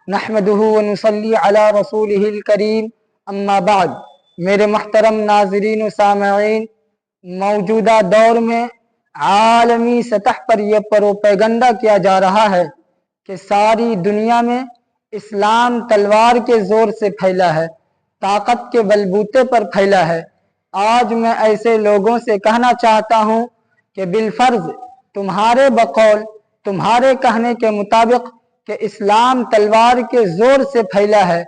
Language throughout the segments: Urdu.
نحمدہ ونصلی علی رسولہ الکریم اما بعد۔ میرے محترم ناظرین و سامعین، موجودہ دور میں عالمی سطح پر یہ پروپیگنڈا کیا جا رہا ہے کہ ساری دنیا میں اسلام تلوار کے زور سے پھیلا ہے، طاقت کے بلبوتے پر پھیلا ہے۔ آج میں ایسے لوگوں سے کہنا چاہتا ہوں کہ بالفرض تمہارے بقول، تمہارے کہنے کے مطابق کہ اسلام تلوار کے زور سے پھیلا ہے،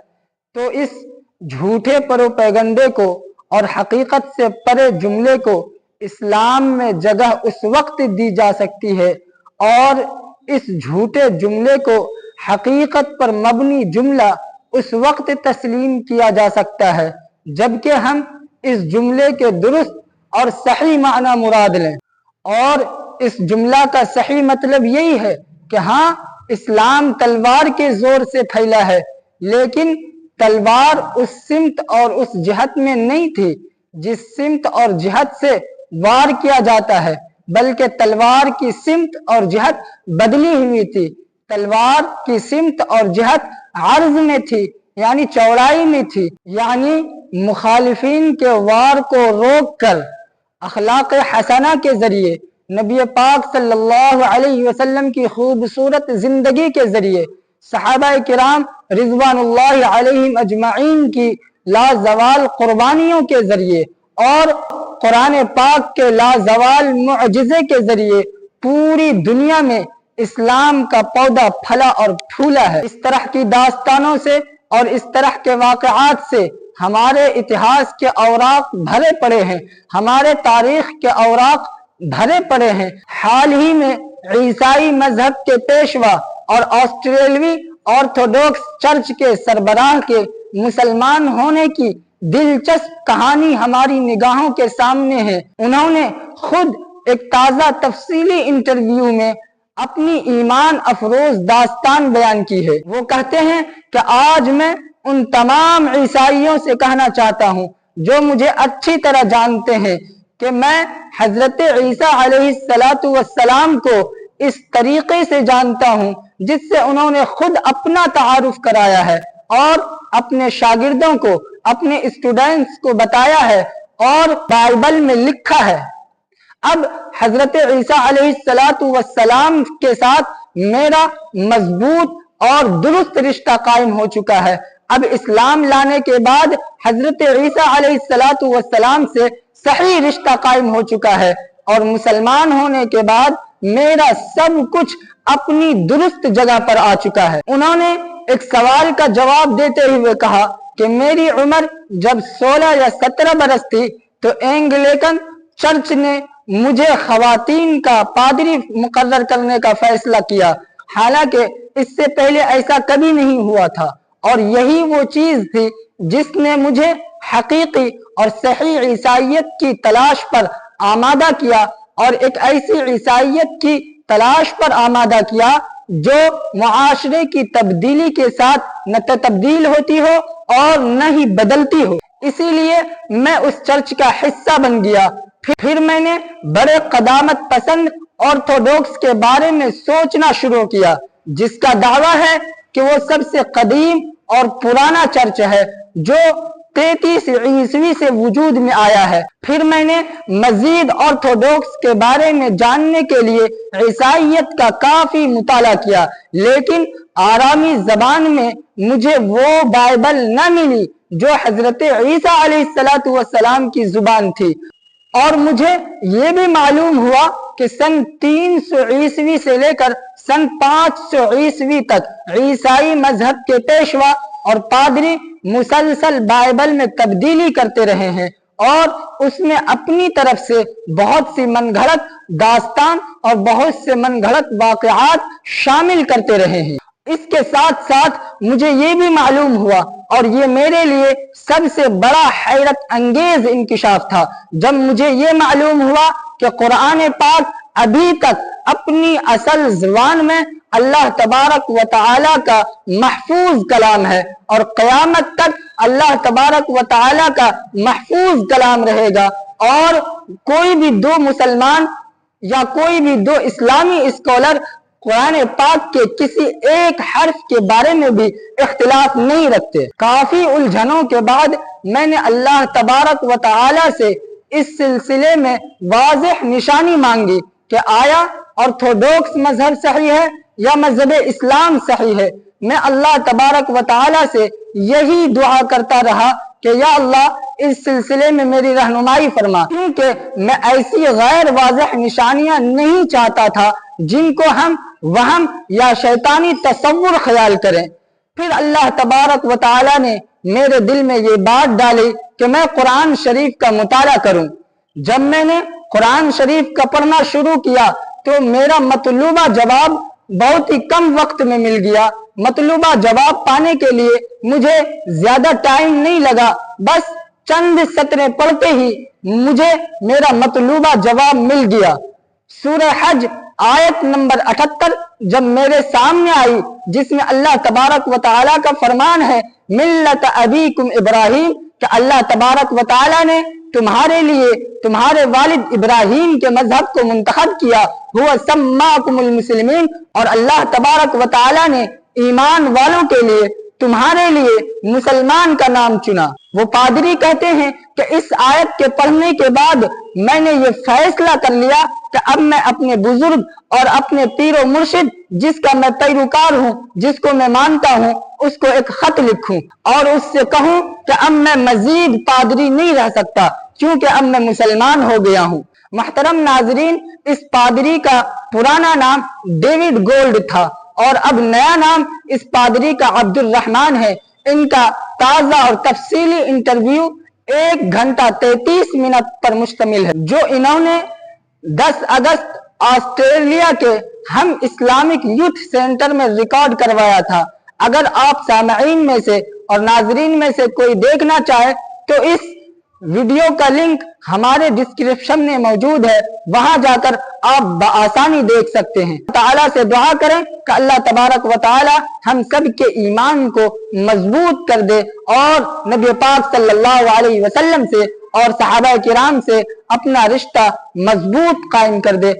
تو اس جھوٹے پروپیگنڈے کو اور حقیقت سے پرے جملے کو اسلام میں جگہ اس وقت دی جا سکتی ہے اور اس جھوٹے جملے کو حقیقت پر مبنی جملہ اس وقت تسلیم کیا جا سکتا ہے جبکہ ہم اس جملے کے درست اور صحیح معنی مراد لیں۔ اور اس جملہ کا صحیح مطلب یہی ہے کہ ہاں، اسلام تلوار کے زور سے پھیلا ہے، لیکن تلوار اس سمت اور اس جہت میں نہیں تھی جس سمت اور جہت سے وار کیا جاتا ہے، بلکہ تلوار کی سمت اور جہت بدلی ہوئی تھی۔ تلوار کی سمت اور جہت عرض میں تھی، یعنی چوڑائی میں تھی، یعنی مخالفین کے وار کو روک کر اخلاق حسنہ کے ذریعے، نبی پاک صلی اللہ علیہ وسلم کی خوبصورت زندگی کے ذریعے، صحابہ کرام رضوان اللہ علیہم اجمعین کی لازوال قربانیوں کے ذریعے اور قرآن پاک کے لازوال معجزے کے ذریعے پوری دنیا میں اسلام کا پودا پھلا اور پھولا ہے۔ اس طرح کی داستانوں سے اور اس طرح کے واقعات سے ہمارے اتہاس کے اوراق بھرے پڑے ہیں، ہمارے تاریخ کے اوراق بھرے پڑے ہیں۔ حال ہی میں عیسائی مذہب کے پیشوا اور آسٹریلوی آرتھوڈوکس چرچ کے سربراہ کے مسلمان ہونے کی دلچسپ کہانی ہماری نگاہوں کے سامنے ہے۔ انہوں نے خود ایک تازہ تفصیلی انٹرویو میں اپنی ایمان افروز داستان بیان کی ہے۔ وہ کہتے ہیں کہ آج میں ان تمام عیسائیوں سے کہنا چاہتا ہوں جو مجھے اچھی طرح جانتے ہیں کہ میں حضرت عیسیٰ علیہ السلام کو اس طریقے سے جانتا ہوں جس سے انہوں نے خود اپنا تعارف کرایا ہے اور اپنے شاگردوں کو، اپنے اسٹوڈنٹس کو بتایا ہے اور بائبل میں لکھا ہے۔ اب حضرت عیسیٰ علیہ السلام کے ساتھ میرا مضبوط اور درست رشتہ قائم ہو چکا ہے۔ اب اسلام لانے کے بعد حضرت عیسیٰ علیہ السلام سے صحیح رشتہ قائم ہو چکا ہے اور مسلمان ہونے کے بعد میرا سب کچھ اپنی درست جگہ پر آ چکا ہے۔ انہوں نے ایک سوال کا جواب دیتے ہوئے کہا کہ میری عمر جب 16 یا 17 برس تھی تو اینگلیکن چرچ نے مجھے خواتین کا پادری مقرر کرنے کا فیصلہ کیا، حالانکہ اس سے پہلے ایسا کبھی نہیں ہوا تھا، اور یہی وہ چیز تھی جس نے مجھے حقیقی اور صحیح عیسائیت کی تلاش پر آمادہ کیا، اور ایک ایسی عیسائیت کی تلاش پر آمادہ کیا جو معاشرے کی تبدیلی کے ساتھ نہ تبدیل ہوتی ہو اور نہ ہی بدلتی ہو۔ اسی لیے میں اس چرچ کا حصہ بن گیا۔ پھر میں نے بڑے قدامت پسند آرتھوڈوکس کے بارے میں سوچنا شروع کیا، جس کا دعویٰ ہے کہ وہ سب سے قدیم اور پرانا چرچ ہے جو 33 عیسوی سے وجود میں آیا ہے۔ پھر میں نے مزید آرتھوڈوکس کے بارے میں جاننے کے لیے عیسائیت کا کافی مطالعہ کیا، لیکن آرامی زبان میں مجھے وہ بائبل نہ ملی جو حضرت عیسیٰ علیہ السلام کی زبان تھی، اور مجھے یہ بھی معلوم ہوا کہ سن 300 عیسوی سے لے کر سن 500 عیسوی تک عیسائی مذہب کے پیشوا اور پادری مسلسل بائبل میں تبدیلی کرتے رہے ہیں اور اس میں اپنی طرف سے بہت سی من گھڑت داستان اور بہت سے من گھڑت واقعات شامل کرتے رہے ہیں۔ اس کے ساتھ ساتھ مجھے یہ بھی معلوم ہوا، اور یہ میرے لیے سب سے بڑا حیرت انگیز انکشاف تھا، جب مجھے یہ معلوم ہوا کہ قرآن پاک ابھی تک اپنی اصل زبان میں اللہ تبارک و تعالی کا محفوظ کلام ہے اور قیامت تک اللہ تبارک و تعالی کا محفوظ کلام رہے گا، اور کوئی بھی دو مسلمان یا کوئی بھی دو اسلامی اسکالر قرآن پاک کے کسی ایک حرف کے بارے میں بھی اختلاف نہیں رکھتے۔ کافی الجھنوں کے بعد میں نے اللہ تبارک و تعالی سے اس سلسلے میں واضح نشانی مانگی کہ آیا آرتھوڈوکس مذہب صحیح ہے یا مذہب اسلام صحیح ہے۔ میں اللہ تبارک و تعالی سے یہی دعا کرتا رہا کہ یا اللہ اس سلسلے میں میری رہنمائی فرما، کیونکہ میں ایسی غیر واضح نشانیاں نہیں چاہتا تھا جن کو ہم وہم یا شیطانی تصور خیال کریں۔ پھر اللہ تبارک و تعالی نے میرے دل میں یہ بات ڈالی کہ میں قرآن شریف کا مطالعہ کروں۔ جب میں نے قرآن شریف کا پڑھنا شروع کیا تو میرا مطلوبہ جواب بہت ہی کم وقت میں مل گیا۔ مطلوبہ جواب پانے کے لیے مجھے زیادہ ٹائم نہیں لگا، بس چند سطریں پڑھتے ہی مجھے میرا مطلوبہ جواب مل گیا۔ سورہ حج آیت نمبر 78 جب میرے سامنے آئی، جس میں اللہ تبارک و تعالیٰ کا فرمان ہے ملت ابیکم ابراہیم، کہ اللہ تبارک و تعالیٰ نے تمہارے لیے تمہارے والد ابراہیم کے مذہب کو منتخب کیا، ہوا سماکم المسلمین، اور اللہ تبارک و تعالیٰ نے ایمان والوں کے لیے تمہارے لیے مسلمان کا نام چنا۔ وہ پادری کہتے ہیں کہ اس آیت کے پڑھنے کے بعد میں نے یہ فیصلہ کر لیا کہ اب میں اپنے بزرگ اور اپنے پیر و مرشد جس کا میں پیروکار ہوں، جس کو میں مانتا ہوں، اس کو ایک خط لکھوں اور اس سے کہوں کہ اب میں مزید پادری نہیں رہ سکتا کیونکہ اب میں مسلمان ہو گیا ہوں۔ محترم ناظرین، اس پادری کا پرانا نام ڈیوڈ گولڈ تھا اور اب نیا نام اس پادری کا عبد الرحمن ہے۔ ان کا تازہ اور تفصیلی انٹرویو 1 گھنٹہ 33 منٹ پر مشتمل ہے، جو انہوں نے 10 اگست آسٹریلیا کے ہم اسلامک یوتھ سینٹر میں ریکارڈ کروایا تھا۔ اگر آپ سامعین میں سے اور ناظرین میں سے کوئی دیکھنا چاہے تو اس ویڈیو کا لنک ہمارے ڈسکرپشن میں موجود ہے، وہاں جا کر آپ بآسانی دیکھ سکتے ہیں۔ تعالیٰ سے دعا کریں کہ اللہ تبارک و تعالیٰ ہم سب کے ایمان کو مضبوط کر دے اور نبی پاک صلی اللہ علیہ وسلم سے اور صحابہ کرام سے اپنا رشتہ مضبوط قائم کر دے۔